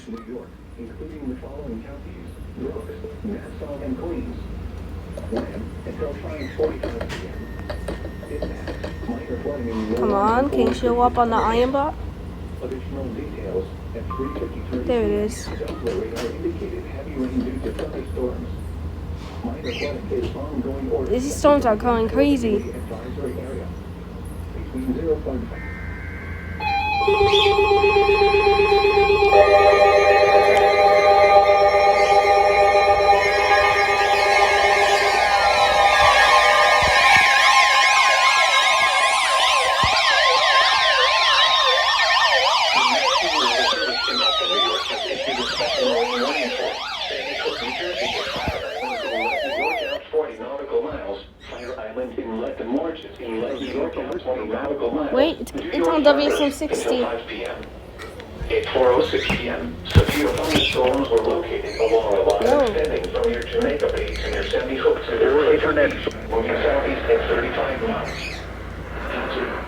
New York, including the following counties: Brooks, Nassau, and Queens. When, until 5:45 p.m. Impacts, minor flooding in Come on, can you show up on the iron block? Additional details at 3:53. There it is. Doppler radar indicated heavy rain due to thunderstorms. Minor flooding is ongoing or These storms are going crazy. advisory area. Between 0.5. Wait, it's on WSM60. At 4:06 p.m., severe thunderstorms were located along a line extending from your Jamaica base and your Sandy Hook to their internet, moving southeast at 35 miles.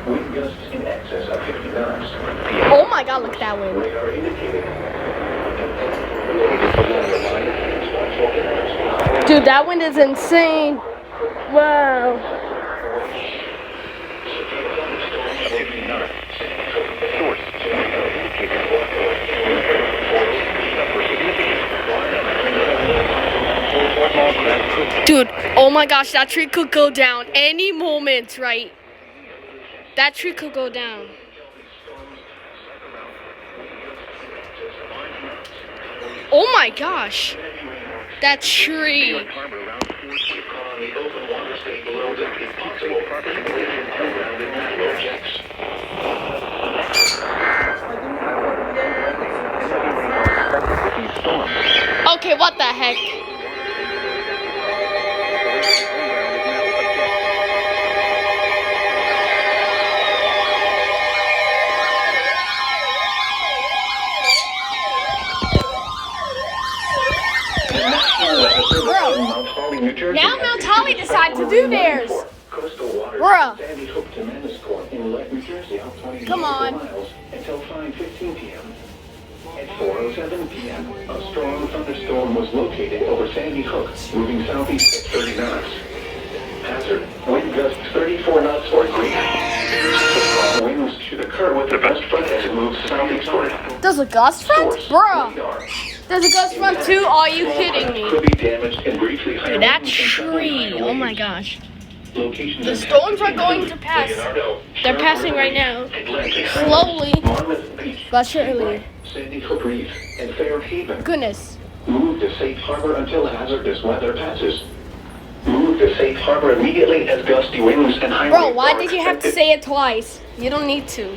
Wind gusts in excess of 50 knots. Oh my god, look at that wind. Radar indicated. Dude, that wind is insane. Wow. Dude, oh my gosh, that tree could go down any moment, right? That tree could go down. Oh my gosh, that tree. Okay, what the heck? Bro, now Mount Holly decided to do theirs. Bruh. Come on. Until 5:15 p.m. At 4:07 p.m., a strong thunderstorm was located over Sandy Hook, moving southeast at 30 knots. Hazard, wind gusts 34 knots or greater. The strong winds should occur with the gust front as it moves southeastward. There's a gust front? Bruh. There's a gust front too? Are you kidding me? Could be damaged and briefly higher. Dude, that tree. Oh my gosh. Locations The storms are going to pass. They're passing right now. Slowly, but surely. Sandy Hook Reef and Fairhaven. Goodness. Move to safe harbor until hazardous weather passes. Move to safe harbor immediately as gusty winds and high Bro, winds why are did you have to expected. say it twice? You don't need to.